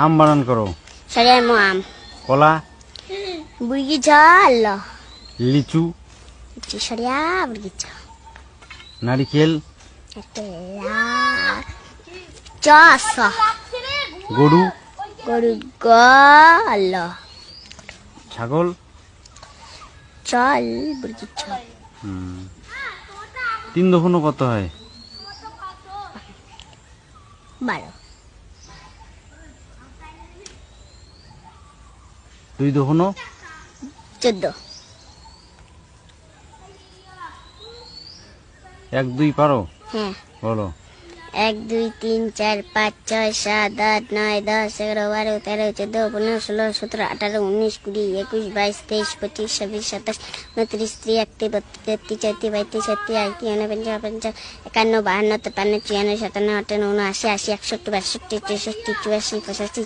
আম বানান করো। Saya mau am. কলা, Bergija Allah. লিচু, Saya bergija. নারিকেল, Adalah jasa. গরু, Gurga Allah. ছাগল, Jal bergija. 3 দফনও কত হয়? 12. 2 দফনও 14. 1 2 পারো? হ্যাঁ। বলো। 1 2 3 4 5 6 7 8 9 10 11 12 13 14 15 16 17 18 19 20 21 22 23 25 26 27 29 30 31 32 33 34 35 36 37 38 51 52 53 54 56 57 58 59 60 61 62 63 64 65